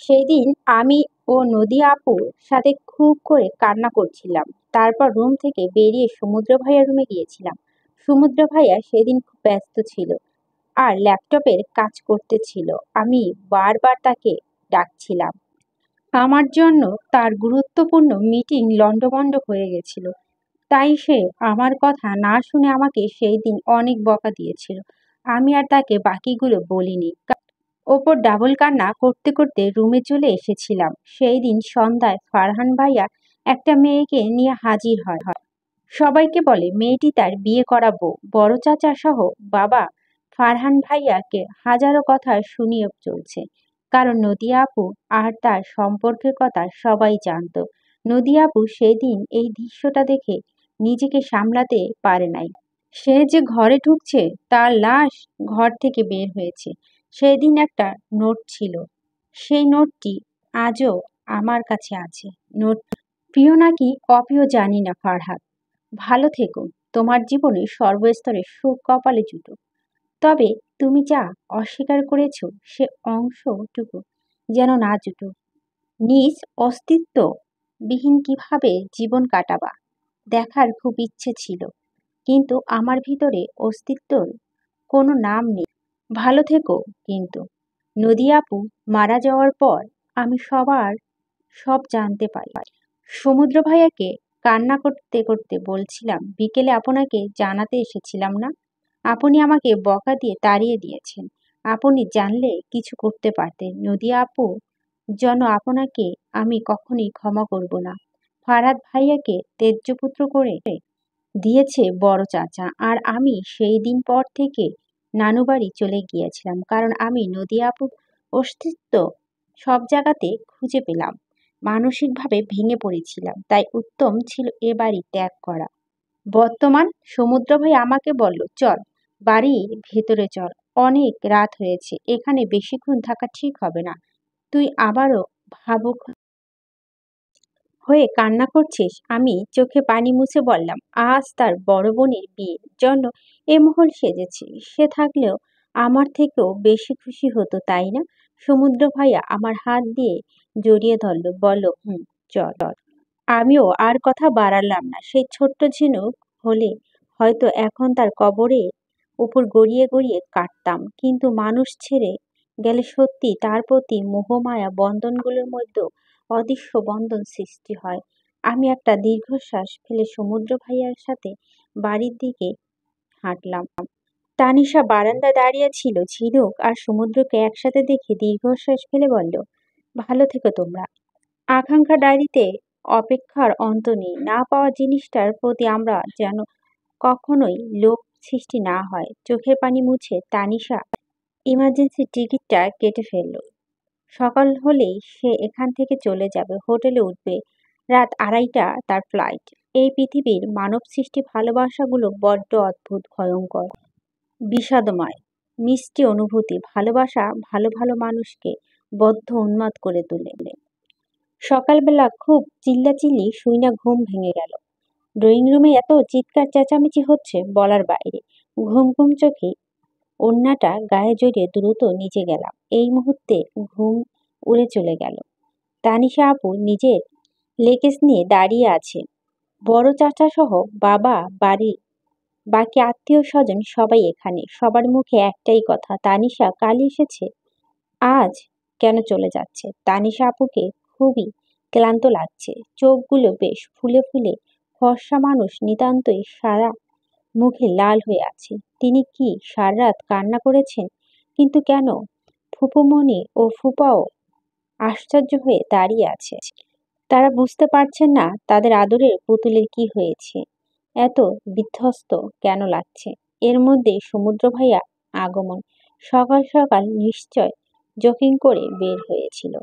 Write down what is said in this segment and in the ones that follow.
সেদিন আমি ও নদী আপুর সাথে খুব করে কান্না করছিলাম। তারপর রুম থেকে বেরিয়ে সমুদ্র ভাইয়ার রুমে গিয়েছিলাম। সমুদ্র ভাইয়া সেদিন খুব ব্যস্ত ছিল আর ল্যাপটপের কাজ করতেছিল। আমি বারবার তাকে ডাকছিলাম। আমার জন্য তার গুরুত্বপূর্ণ মিটিং লন্ডভন্ড হয়ে গেছিল। তাই সে আমার কথা না শুনে আমাকে সেই দিন অনেক বকা দিয়েছিল। আমি আর তাকে বাকিগুলো বলিনি। ওপর ডাবল কান্না করতে করতে রুমে চলে এসেছিলাম। সেই দিন সন্ধ্যায় ফারহান ভাইয়া একটা মেয়েকে নিয়ে হাজির হয়। সবাইকে বলে মেয়েটি তার বিয়ে করাবো। বড় চাচা সহ বাবা ফারহান ভাইয়াকে হাজারো কথা শুনিয়ে চলছে। কারণ নদিয়া আপু আর তার সম্পর্কের কথা সবাই জানতো। নদিয়া আপু সেদিন এই দৃশ্যটা দেখে নিজেকে সামলাতে পারে নাই। সে যে ঘরে ঢুকছে তার লাশ ঘর থেকে বের হয়েছে। সেদিন একটা নোট ছিল। সেই নোটটি আজও আমার কাছে আছে। নোট প্রিয় নাকি অপ্রিয় জানি না ফারহাদ। ভালো থেকো। তোমার জীবনে সর্বস্তরে সুখ কপালে জুটুক। তবে তুমি যা অস্বীকার করেছ সে অংশটুকু যেন না জুটুক। নিজ অস্তিত্ব বিহীন কিভাবে জীবন কাটাবা দেখার খুব ইচ্ছে ছিল। কিন্তু আমার ভিতরে অস্তিত্বর কোনো নাম নেই। ভালো থেকো কিন্তু। নদী আপু মারা যাওয়ার পর আমি সব জানতে পারি। সমুদ্র ভাইয়াকে কান্না করতে করতে বলছিলাম, বিকেলে আপনাকে জানাতে এসেছিলাম না? আপনি আমাকে বকা দিয়ে তাড়িয়ে দিয়েছেন। আপনি জানলে কিছু করতে পারতেন। নদী আপু যেন আপনাকে আমি কখনোই ক্ষমা করব না। ফারাদ ভাইয়াকে তেজ্যপুত্র করে দিয়েছে বড় চাচা। আর আমি সেই দিন পর থেকে নানুবাড়ি চলে গিয়েছিলাম, কারণ আমি নদী আপুর অস্তিত্ব সব জায়গাতে খুঁজে পেলাম। মানসিকভাবে ভেঙে পড়েছিলাম, তাই উত্তম ছিল এ বাড়ি ত্যাগ করা। বর্তমান সমুদ্র ভাই আমাকে বলল, চল বাড়ির ভেতরে চল, অনেক রাত হয়েছে, এখানে বেশিক্ষণ থাকা ঠিক হবে না। তুই আবারও ভাবুক হয়ে কান্না করছিস? আমি চোখে পানি মুছে বললাম, আজ তার বড় বোনের বিয়ের জন্য এ মহল সেজেছে। সে থাকলেও আমার থেকেও বেশি খুশি হতো, তাই না? সমুদ্র ভাইয়া আমার হাত দিয়ে জড়িয়ে ধরল, বলল, চল। আমিও আর কথা বাড়ালাম না। সেই ছোট্ট ঝিনুক হলে হয়তো এখন তার কবরের উপর গড়িয়ে গড়িয়ে কাটতাম। কিন্তু মানুষ ছেড়ে গেলে সত্যি তার প্রতি মোহমায়া বন্ধনগুলোর মধ্যে অদৃশ্য বন্ধন সৃষ্টি হয়। আমি একটা দীর্ঘশ্বাস ফেলে সমুদ্র ভাইয়ার সাথে বাড়ির দিকে হাঁটলাম। তানিশা বারান্দায় দাঁড়িয়ে ছিল। ঝিনুক আর সমুদ্রকে একসাথে দেখে দীর্ঘশ্বাস ফেলে বলল, ভালো থেকো তোমরা। আকাঙ্ক্ষা ডায়েরিতে অপেক্ষার অন্ত নেই। না পাওয়া জিনিসটার প্রতি আমরা যেন কখনোই লোভ সৃষ্টি না হয়। চোখের পানি মুছে তানিশা ইমার্জেন্সি টিকিটটা কেটে ফেলল। সকাল হলেই সে এখান থেকে চলে যাবে, হোটেলে উঠবে। রাত 2:30 তার ফ্লাইট। এই পৃথিবীর মানব সৃষ্টি ভালোবাসাগুলো বড্ড অদ্ভুত, ভয়ঙ্কর, বিষাদময়। মিষ্টি অনুভূতি। ভালোবাসা ভালো ভালো মানুষকে বদ্ধ উন্মাদ করে তোলে। সকালবেলা খুব চিল্লাচিল্লি শুইনা ঘুম ভেঙে গেল। ড্রয়িং রুমে এত চিৎকার চেঁচামেচি হচ্ছে বলার বাইরে। ঘুম ঘুম চোখে ওড়নাটা গায়ে জড়িয়ে দ্রুত নিচে গেলাম। এই মুহূর্তে ঘুম উড়ে চলে গেল। তানিশা আপু নিজের লেকেজ নিয়ে দাঁড়িয়ে আছে। বড় চাচা সহ বাবা, বাড়ির বাকি আত্মীয় স্বজন সবাই এখানে। সবার মুখে একটাই কথা, তানিশা কাল এসেছে, আজ কেন চলে যাচ্ছে? তানিশা আপুকে খুবই ক্লান্ত লাগছে। চোখগুলো বেশ ফুলে ফুলে, ফর্সা মানুষ নিতান্তই সারা মুখে লাল হয়ে আছে। তিনি কি সারা রাত কান্না করেছেন? কিন্তু কেন? ফুপুমণি ও ফুপাও আশ্চর্য হয়ে দাঁড়িয়ে আছে। তারা বুঝতে পারছেন না তাদের আদরের পুতুলের কি হয়েছে, এত বিধ্বস্ত কেন লাগছে। এর মধ্যে সমুদ্র ভাইয়া আগমন। সকাল সকাল নিশ্চয় জকিং করে বের হয়েছিল।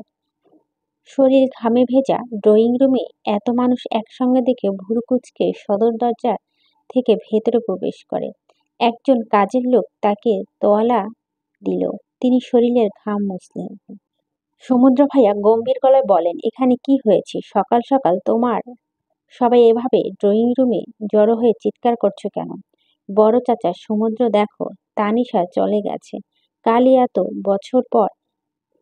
শরীর ঘামে ভেজা। ড্রয়িং রুমে এত মানুষ একসঙ্গে দেখে ভুরু কুঁচকে সদর দরজা থেকে ভেতরে প্রবেশ করে। একজন কাজের লোক তাকে তোয়ালা দিল। তিনি শরীরের ঘাম মুছলেন। সমুদ্র ভাইয়া গম্ভীর গলায় বলেন, এখানে কি হয়েছে? সকাল সকাল তোমার সবাই এভাবে ড্রয়িং রুমে জড়ো হয়ে চিৎকার করছো কেন? বড় চাচা, সমুদ্র দেখো, তানিশা চলে গেছে। কালই এত বছর পর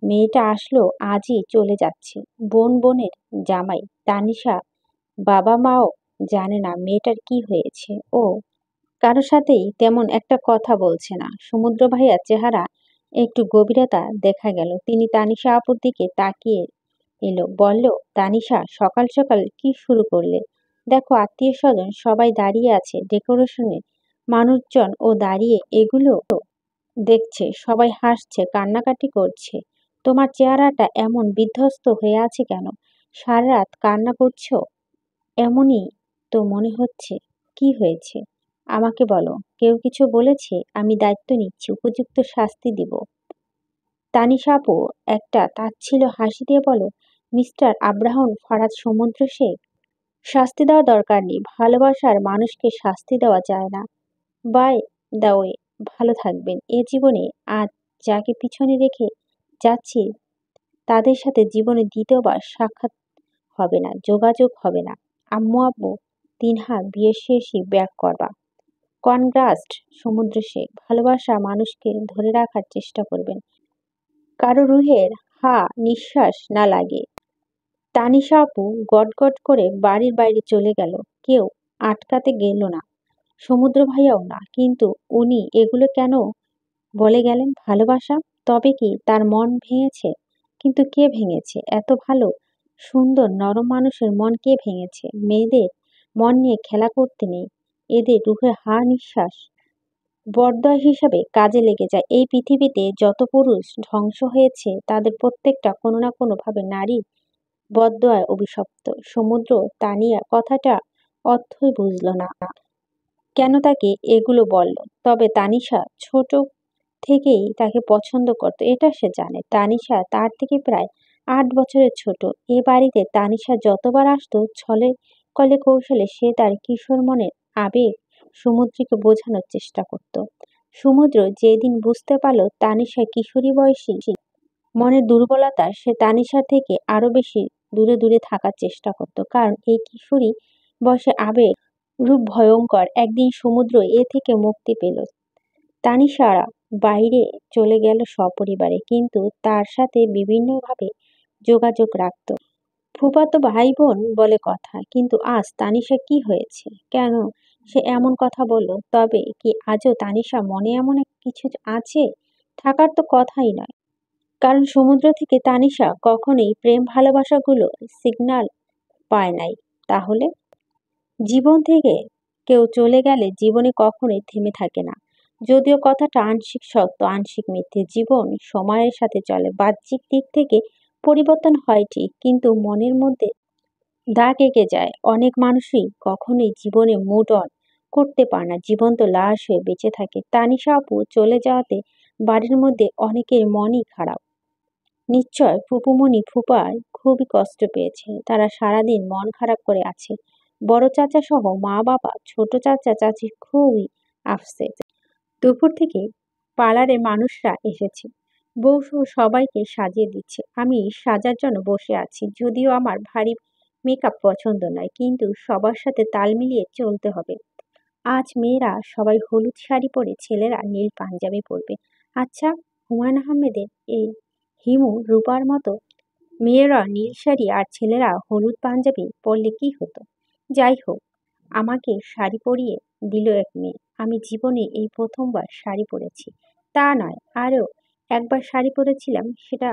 মেয়েটা আসলো আজই চলে যাচ্ছে। বোনের জামাই তানিশা বাবা মাও জানে না মেয়েটার কি হয়েছে। ও কারো সাথেই তেমন একটা কথা বলছে না। সমুদ্র ভাইয়ার চেহারা একটু গভীরতা দেখা গেল। তিনি তানিশা আপুর দিকে তাকিয়ে এলো, বলল, তানিশা, সকাল সকাল কি শুরু করলে? দেখো, আত্মীয় স্বজন সবাই দাঁড়িয়ে আছে, ডেকোরেশনে মানুষজন ও দাঁড়িয়ে এগুলো দেখছে, সবাই হাসছে, কান্নাকাটি করছে। তোমার চেহারাটা এমন বিধ্বস্ত হয়ে আছে কেন? সারা রাত কান্না করছো? এমনই তো মনে হচ্ছে। কি হয়েছে আমাকে বলো। কেউ কিছু বলেছে? আমি দায়িত্ব নিচ্ছি, উপযুক্ত শাস্তি দিব। তানিশা আপু একটা তাচ্ছিল্য হাসি দিয়ে বলো, মিস্টার আব্রাহাম ফারাজ সমুদ্র শেখ, শাস্তি দেওয়া দরকার নেই। ভালোবাসার মানুষকে শাস্তি দেওয়া যায় না। বাই দ্য ওয়ে, ভালো থাকবেন। এ জীবনে আজ যাকে পিছনে রেখে যাচ্ছি তাদের সাথে জীবনে দ্বিতীয়বার সাক্ষাৎ হবে না, যোগাযোগ হবে না। আম্মু আব্বু ৩ হাত বিয়ের শেষই ব্যাক করবা। কনগ্রাস্ট সমুদ্র শেখ, ভালোবাসা মানুষকে ধরে রাখার চেষ্টা করবেন, কারো রুহের হা নিঃশ্বাস না লাগে। তানিশা আপু গটগট করে বাড়ির বাইরে চলে গেল। কেউ আটকাতে গেল না, সমুদ্র ভাইয়াও না। কিন্তু উনি এগুলো কেন বলে গেলেন? ভালোবাসা? তবে কি তার মন ভেঙেছে? কিন্তু কে ভেঙেছে? এত ভালো সুন্দর নরম মানুষের মন কে ভেঙেছে? মেয়েদের মন নিয়ে খেলা করতে নেই, এদের রুহে হা নিঃশ্বাস বরদোয়া হিসাবে কাজে লেগে যায়। এই পৃথিবীতে যত পুরুষ ধ্বংস হয়েছে তাদের প্রত্যেকটা কোনো না কোনো ভাবে নারীর বরদোয়ায় অভিশপ্ত। সমুদ্র তানিয়া কথাটা অর্থই বুঝল না, কেন তাকে এগুলো বলল। তবে তানিশা ছোট থেকেই তাকে পছন্দ করত, এটা সে জানে। তানিশা তার থেকে প্রায় ৮ বছরের ছোট। এ বাড়িতে তানিশা যতবার আসতো ছলে কলে কৌশলে সে তার কিশোর মনের আবেগ সমুদ্রকে বোঝানোর চেষ্টা করত। সমুদ্র যেদিন বুঝতে পারল তানিশা কিশোরী বয়সী মনের দুর্বলতা, সে তানিশার থেকে আরো বেশি দূরে দূরে থাকার চেষ্টা করত। কারণ এই কিশোরী বয়সে আবেগ রূপ ভয়ঙ্কর। একদিন সমুদ্র এ থেকে মুক্তি পেল। তানিশারা বাইরে চলে গেল সপরিবারে, কিন্তু তার সাথে বিভিন্নভাবে যোগাযোগ রাখত। ফুফাতো ভাই বোন বলে কথা। কিন্তু আজ তানিশা কি হয়েছে? কেন সে এমন কথা বলল? তবে কি আজও তানিশা মনে এমন কিছু আছে? থাকার তো কথাই নয়। কারণ সমুদ্র থেকে তানিশা কখনোই প্রেম ভালোবাসাগুলো সিগন্যাল পায় নাই। তাহলে জীবন থেকে কেউ চলে গেলে জীবনে কখনোই থেমে থাকে না। যদিও কথাটা আংশিক সত্য, আংশিক মিথ্যে। জীবন সময়ের সাথে চলে, বাহ্যিক দিক থেকে পরিবর্তন হয় ঠিক, কিন্তু মনের মধ্যে দাগ এঁকে যায়। অনেক মানুষই কখনোই জীবনে মুড অন করতে পারে না, জীবন্ত লাশ হয়ে বেঁচে থাকে। তানিশা আপু চলে যাওয়াতে বাড়ির মধ্যে অনেকের মনই খারাপ। নিশ্চয় ফুপুমণি ফুপার খুবই কষ্ট পেয়েছে। তারা সারাদিন মন খারাপ করে আছে। বড় চাচা সহ মা বাবা, ছোট চাচা চাচির খুবই আপসেট। দুপুর থেকে পার্লারে মানুষরা এসেছে, বউ সহ সবাইকে সাজিয়ে দিচ্ছে। আমি সাজার জন্য বসে আছি। যদিও আমার ভারী মেকআপ পছন্দ নয়, কিন্তু সবার সাথে তাল মিলিয়ে চলতে হবে। আজ মেয়েরা সবাই হলুদ শাড়ি পরে, ছেলেরা নীল পাঞ্জাবি পরবে। আচ্ছা, হুমায়ুন আহমেদের এই হিমু রূপার মতো মেয়েরা নীল শাড়ি আর ছেলেরা হলুদ পাঞ্জাবি পরলে কি হতো? যাই হোক, আমাকে শাড়ি পরিয়ে দিল এক মেয়ে। আমি জীবনে এই প্রথমবার শাড়ি পরেছি। তা নয়, আরও একবার শাড়ি পরেছিলাম, সেটা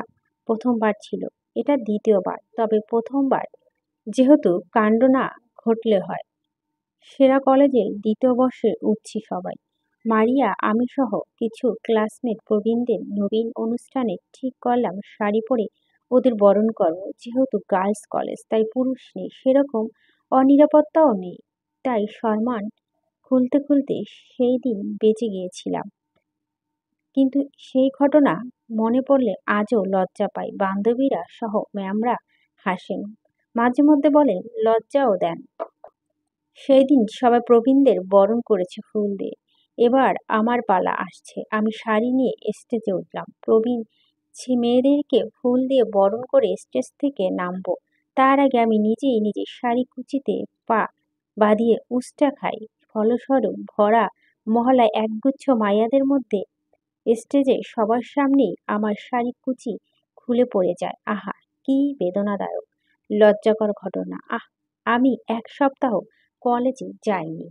প্রথমবার ছিল। এটা দ্বিতীয়বার। তবে প্রথমবার যেহেতু কাণ্ড না ঘটলে হয়। সেরা কলেজের দ্বিতীয় বর্ষে উঠছি সবাই। মারিয়া, আমি সহ কিছু ক্লাসমেট প্রবীণদের নবীন অনুষ্ঠানে ঠিক করলাম শাড়ি পরে ওদের বরণ করব। যেহেতু গার্লস কলেজ, তাই পুরুষ নেই, সেরকম অনিরাপত্তাও নেই। তাই সম্মান খুলতে খুলতে সেই দিন বেঁচে গিয়েছিলাম। কিন্তু সেই ঘটনা মনে পড়লে আজও লজ্জা পাই। বান্ধবীরা সহ ম্যামরা হাসেন, মাঝে মধ্যে বলেন, লজ্জাও দেন। সেই দিন সবাই প্রবীণদের বরণ করেছে ফুল দিয়ে। এবার আমার পালা আসছে। আমি শাড়ি নিয়ে স্টেজে উঠলাম। প্রবীণ মেয়েদেরকে ফুল দিয়ে বরণ করে স্টেজ থেকে নামবো। তার আগে আমি নিজেই নিজের শাড়ি কুচিতে পা বাঁধিয়ে উস্টা খাই। ফলস্বরূপ ভরা মহলায় একগুচ্ছ মাইয়াদের মধ্যে স্টেজে সবার সামনেই আমার শাড়ি কুচি খুলে পড়ে যায়। আহা! কি বেদনাদায়ক, লজ্জাকর ঘটনা। আমি ১ সপ্তাহ কলেজে যাইনি।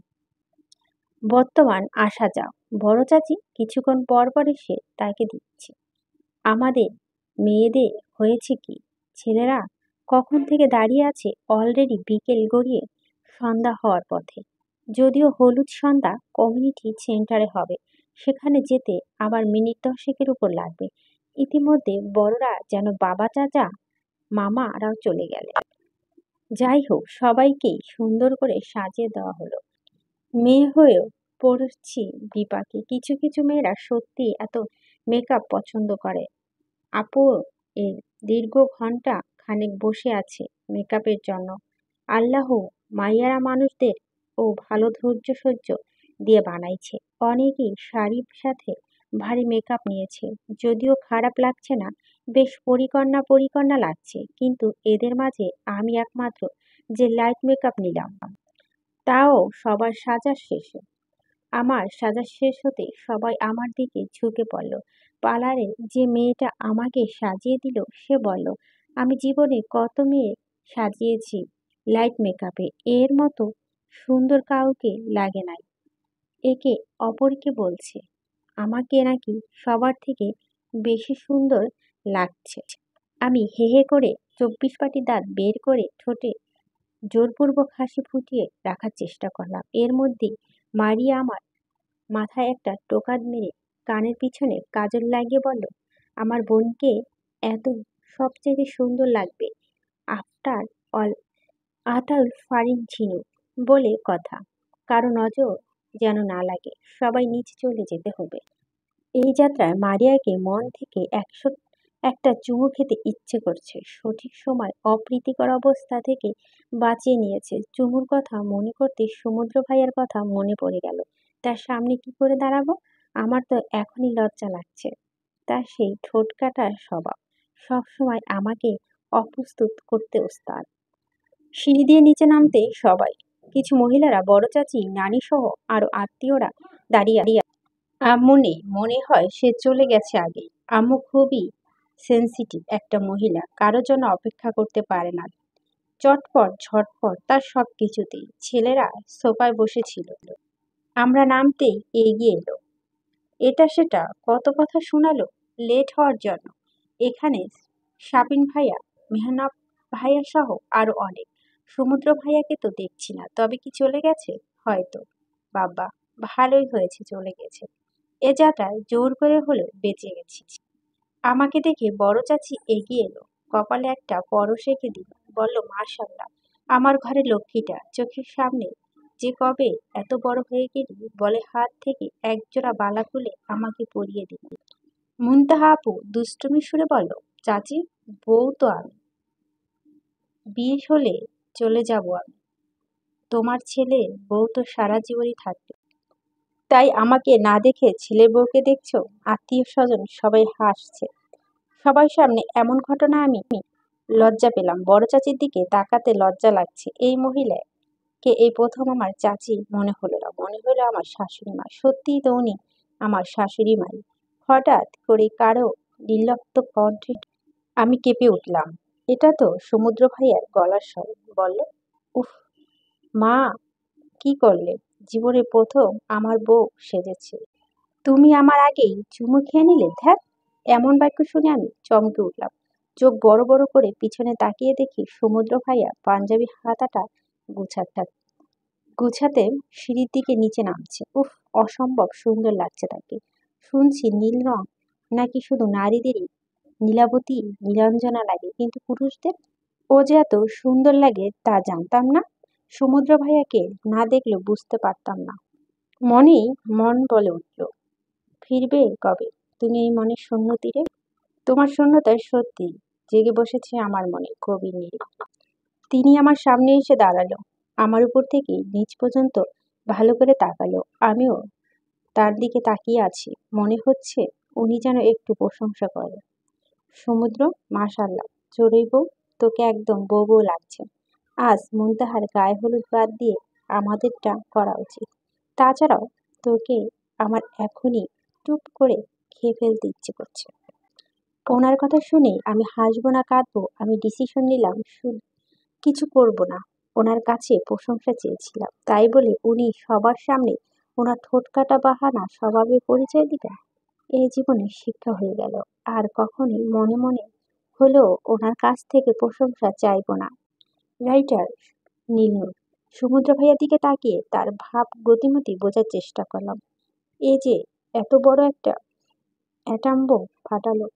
বর্তমান আসা যাও। বড় চাচি কিছুক্ষণ পর পর এসে তাকে দিচ্ছে। আমাদের মেয়েদের হয়েছে কি, ছেলেরা কখন থেকে দাঁড়িয়ে আছে, অলরেডি বিকেল গড়িয়ে সন্ধ্যা হওয়ার পথে। যদিও হলুদ সন্ধ্যা কমিউনিটি সেন্টারে হবে, সেখানে যেতে আবার মিনিট ১০ উপর লাগবে। ইতিমধ্যে বড়রা যেন বাবা চাচা মামারাও চলে গেলেন। যাই হোক, সবাইকেই সুন্দর করে সাজিয়ে দেওয়া হলো। মেয়ে হয়েও পড়ছি বিপাকে। কিছু কিছু মেয়েরা সত্যি এত মেকআপ পছন্দ করে। আপু এর দীর্ঘ ঘন্টা খানেক বসে আছে মেকআপের জন্য। আল্লাহ মাইয়ারা মানুষদের ও ভালো ধৈর্য সহ্য দিয়ে বানাইছে। অনেকেই শাড়ির সাথে ভারী মেকআপ নিয়েছে, যদিও খারাপ লাগছে না, বেশ পরিকন্যা পরিকন্যা লাগছে। কিন্তু এদের মাঝে আমি একমাত্র যে লাইট মেকআপ নিলাম, তাও সবার সাজা শেষে। আমার সাজা শেষ হতে সবাই আমার দিকে ঝুঁকে পড়ল। পার্লারে যে মেয়েটা আমাকে সাজিয়ে দিল সে বলল, আমি জীবনে কত মেয়ে সাজিয়েছি লাইট মেকআপে, এর মতো সুন্দর কাউকে লাগে নাই। একে অপরকে বলছে আমাকে নাকি সবার থেকে বেশি সুন্দর লাগছে। আমি হে হে করে ২৪ পাটি দাঁত বের করে ঠোঁটে জোরপূর্বক হাসি ফুটিয়ে রাখার চেষ্টা করলাম। এর মধ্যেই মারিয়া আমার মাথায় একটা টোকা মেরে কানের পিছনে কাজল লাগিয়ে বলল, আমার বোনকে এত সবচেয়ে সুন্দর লাগবে আফটার অল আতাউল ফারিন ঝিনুক বলে কথা। কারো নজর যেন না লাগে, সবাই নিচে চলে যেতে হবে। এই যাত্রায় মারিয়াকে মন থেকে ১০১টা চুমু খেতে ইচ্ছে করছে। সঠিক সময় অপ্রীতিকর অবস্থা থেকে বাঁচিয়ে নিয়েছে। চুমুর কথা মনে করতে সমুদ্র ভাইয়ার কথা মনে পড়ে গেল। তার সামনে কি করে দাঁড়াবো? আমার তো এখনই লজ্জা লাগছে। তার সেই ঠোঁট কাটার স্বভাব সবসময় আমাকে অপ্রস্তুত করতে ওস্তাদ। সিঁড়ি দিয়ে নিচে নামতে সবাই, কিছু মহিলারা, বড় চাচি, নানি সহ আরো আত্মীয়রা দাঁড়িয়ে। আম্মু নেই, মনে হয় সে চলে গেছে আগেই। আম্মু খুবই সেনসিটিভ একটা মহিলা, কারোর জন্য অপেক্ষা করতে পারে না। চটপট ঝটপট তার সব কিছুতেই। ছেলেরা সোফায় বসেছিল, আমরা নামতেই এগিয়ে এলো। এটা সেটা কত কথা শোনালো লেট হওয়ার জন্য। এখানে শাবিন ভাইয়া, মেহনাব ভাইয়া সহ আরো অনেক। সমুদ্র ভাইয়াকে তো দেখছি না, তবে কি চলে গেছে? হয়তো। বাবা, ভালোই হয়েছে চলে গেছে। এ যাত্রায় জোর করে হলেও বেঁচে গেছি। আমাকে দেখে বড় চাচি এগিয়ে এলো, কপালে একটা পরশ এঁকে দিল, বলল, মাশাআল্লাহ, আমার ঘরে লক্ষ্মীটা চোখের সামনে যে কবে এত বড় হয়ে গেলি, বলে হাত থেকে একজোড়া বালা খুলে আমাকে পরিয়ে দিল। মুনতাহা আপু দুষ্টুমি সুরে বলল, চাচি, বউ তো আমি, বিয়ে হলে চলে যাব আমি, তোমার ছেলে বউ তো সারা জীবনই থাকবে, তাই আমাকে না দেখে ছেলের বউকে দেখছো। আত্মীয় স্বজন সবাই হাসছে। সবার সামনে এমন ঘটনা আমি লজ্জা পেলাম। বড় চাচির দিকে তাকাতে লজ্জা লাগছে। এই মহিলাকে এই প্রথম আমার চাচি মনে হলো না, মনে হলো আমার শাশুড়ি মা। সত্যিই তো উনি আমার শাশুড়ি মাই। হঠাৎ করে কারো নির্লিপ্ত কণ্ঠে আমি কেঁপে উঠলাম। এটা তো সমুদ্র ভাইয়ার গলার স্বর। বলল, উফ মা, কি করলে? জীবনে প্রথম আমার বউ সেজেছে, তুমি আমার আগেই চুমু খেয়ে নিলে। ধ্যাত! এমন বাক্য শুনে আমি চমকে উঠলাম। চোখ বড় বড় করে পিছনে তাকিয়ে দেখি সমুদ্র ভাইয়া পাঞ্জাবি হাতাটা গুছাতে গুছাতে সিঁড়ির দিকে নিচে নামছে। উফ, অসম্ভব সুন্দর লাগছে তাকে। শুনছি নীল রং নাকি শুধু নারীদেরই নীলাবতী নীলাঞ্জনা লাগে, কিন্তু পুরুষদের? ও যে এত সুন্দর লাগে তা জানতাম না। সমুদ্র ভাইয়াকে না দেখলে বুঝতে পারতাম না। মনেই মন বলে উঠল, ফিরবে কবে তুমি এই মনের শূন্য তীরে? তোমার শূন্যতায় সত্যি জেগে বসেছে আমার মনে গভীর নীড়ে। তিনি আমার সামনে এসে দাঁড়ালো, আমার উপর থেকে নিচ পর্যন্ত ভালো করে তাকালো। আমিও তার দিকে তাকিয়ে আছি। মনে হচ্ছে উনি যেন একটু প্রশংসা করে। সমুদ্র, মাশাআল্লাহ, চড়ুই বউ, তোকে একদম বউ বউ লাগছে। আজ মুনতাহার গায়ে হলুদ বাদ দিয়ে আমাদেরটা করা উচিত। তাছাড়াও তোকে আমার এখনই টুপ করে খেয়ে ফেলতে ইচ্ছে করছে। ওনার কথা শুনে আমি হাসবো না কাঁদবো, আমি ডিসিশন নিলাম শুধু কিছু করব না। ওনার কাছে প্রশংসা চেয়েছিলাম, তাই বলে উনি সবার সামনে ওনার ঠোঁটকাটা বাহানা স্বভাবে পরিচয় দিবেন? এ জীবনে শিক্ষা হয়ে গেল, আর কখনই মনে মনে হলেও ওনার কাছ থেকে প্রশংসা চাইবো না। রাইটার নীলনূর। সমুদ্র ভাইয়ার দিকে তাকিয়ে তার ভাব গতিমতি বোঝার চেষ্টা করলাম। এ যে এত বড় একটা অ্যাটম বোম ফাটালো,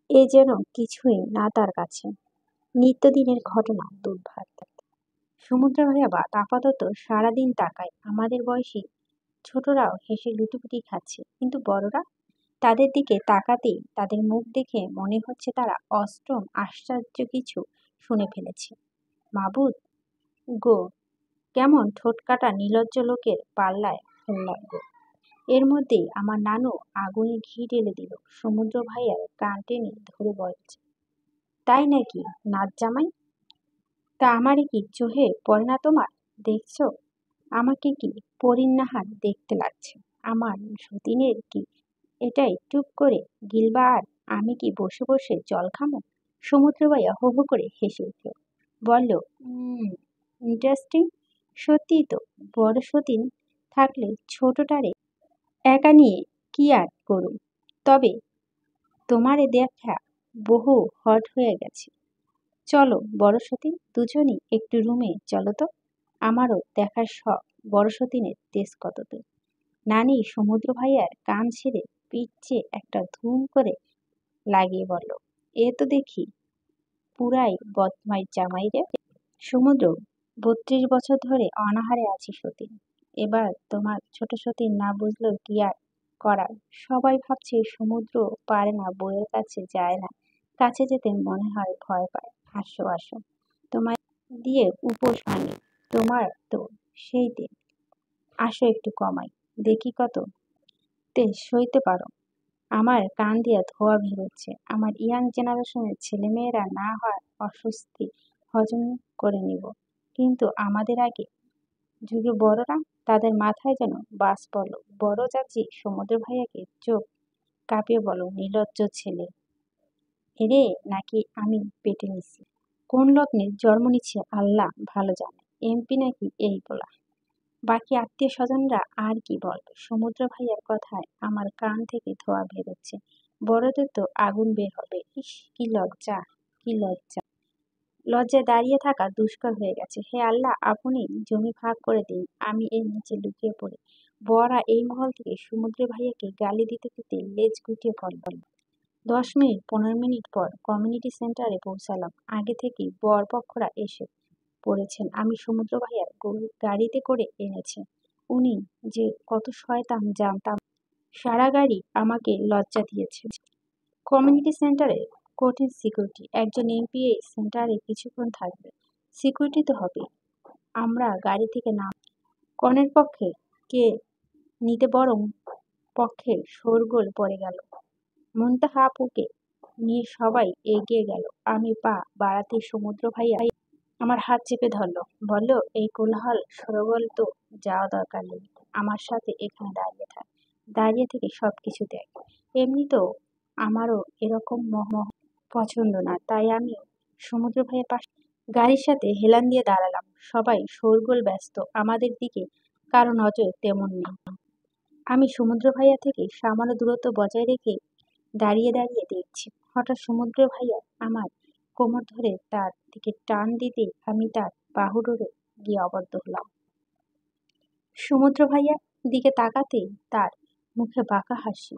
এ যেন কিছুই না তার কাছে। নিত্যদিনের ঘটনা, দুর্ভাগ্য। সমুদ্র ভাইয়া বা আপাতত সারাদিন তাকায়। আমাদের বয়সী ছোটরাও হেসে লুটোপুটি খাচ্ছে, কিন্তু বড়রা তাদের দিকে তাকাতেই তাদের মুখ দেখে মনে হচ্ছে তারা অষ্টম আশ্চর্য কিছু শুনে ফেলেছে। মাবুদ গো, কেমন ঠোঁটকাটা নির্লজ্জ লোকের পাল্লায় ফেললাম গো। এর মধ্যেই আমার নানু আগুনে ঘি ঢেলে দিল। সমুদ্র ভাইয়ার কান টেনে ধরে বলছে, তাই নাকি নাচ জামাই? তা আমারে কি চোহে পড়ে না তোমার? দেখছো আমাকে কি পরিন্নাহার দেখতে লাগছে? আমার সতীনের কি এটাই টুক করে গিলবা, আর আমি কি বসে বসে জল খামো? সমুদ্র ভাইয়া হো হো করে হেসে উঠল, বলল, ইন্টারেস্টিং। সত্যিই তো, বড় সতীন থাকলে ছোটটারে একা নিয়ে কি আর করুম। তবে তোমারে দেখা বহু হট হয়ে গেছে। চলো বড় সতীন, দুজনই একটু রুমে চলো তো। আমারও দেখার শখ বড় সতীনের তেজ কতদূর। নানি সমুদ্র ভাইয়ার কান ছেড়ে পিঠে একটা ধুম করে লাগিয়ে বলল, এ তো দেখি পুরাই বদমাইশ জামাই রে। সমুদ্র, ৩২ বছর ধরে অনাহারে আছি সতীন। এবার তোমার ছোট সতীন না বুঝলেও কি আর করার। সবাই ভাবছে সমুদ্র পারে না, বউয়ের কাছে যায় না, কাছে যেতে মনে হয় ভয় পায়। আসো আসো, তোমায় দিয়ে উপোস ভাঙে তোমার তো সেই দিন। আসো একটু কমাই, দেখি কত তে সইতে পারো। আমার কান দিয়া ধোঁয়া বেরোচ্ছে। আমার ইয়াং জেনারেশনের ছেলেমেয়েরা না হয় অস্বস্তি হজম করে নিব, কিন্তু আমাদের আগে যুগে বড়রা, তাদের মাথায় যেন বাস পড়ল। বড় চাচি সমুদ্র ভাইয়াকে চোখ কাঁপিয়ে বলো, নির্লজ্জ ছেলে এরে নাকি আমি পেটে নিছি। কোন লগ্নে জন্ম নিচ্ছে আল্লাহ ভালো জানে। এমপি নাকি এই বলা। বাকি আত্মীয় স্বজনরা আর কি বলবে। সমুদ্র ভাইয়ার কথায় আমার কান থেকে ধোঁয়া বেরোচ্ছে। বড়দের তো আগুন বের হবে। ইস, কি লজ্জা, কি লজ্জা। লজ্জায় দাঁড়িয়ে থাকা দুষ্কর হয়ে গেছে। হে আল্লাহ, আপনি জমি ভাগ করে দিন, আমি এর নিচে লুকিয়ে পড়ি। বড়রা এই মহল থেকে সমুদ্র ভাইয়াকে গালি দিতে দিতে লেজ গুটিয়ে পড়ল। ১০ মিনিট ১৫ মিনিট পর কমিউনিটি সেন্টারে পৌঁছালাম। আগে থেকেই বর পক্ষরা এসে পড়েছেন। আমি সমুদ্র ভাইয়ার গাড়িতে করে এনেছি। উনি যে কত শয়তান জানতাম। সারা গাড়ি আমাকে লজ্জা দিয়েছে। কমিউনিটি সেন্টারে কঠিন সিকিউরিটি। একজন এমপি এই সেন্টারে কিছুক্ষণ থাকবে, সিকিউরিটি তো হবেই। আমরা গাড়ি থেকে নাম কনের পক্ষে কে নিতে বরং পক্ষে শোরগোল পড়ে গেল। মুনতাহা আপুকে নিয়ে সবাই এগিয়ে গেল। আমি পা বাড়াতেই সমুদ্র ভাইয়া আমার হাত চেপে ধরল, বলল, এই কোলাহল শোরগোল তো যাওয়া দরকার নেই, আমার সাথে এখানে দাঁড়িয়ে থাক, দাঁড়িয়ে থেকে সবকিছু দেখ। এমনিতেও আমারও এরকম মোহ পছন্দ না, তাই আমি সমুদ্র ভাইয়ের পাশে গাড়ির সাথে হেলান দিয়ে দাঁড়ালাম। সবাই শোরগোল ব্যস্ত, আমাদের দিকে কারো নজর তেমন নেই। আমি সমুদ্র ভাইয়া থেকে সামান্য দূরত্ব বজায় রেখে দাঁড়িয়ে দাঁড়িয়ে দেখছি। হঠাৎ সমুদ্র ভাইয়া আমার কোমর ধরে তার দিকে টান দিতে আমি তার বাহু ধরে গিয়ে অবদ্ধ হলাম। সমুদ্র ভাইয়ার দিকে তাকাতেই তার মুখে বাঁকা হাসি।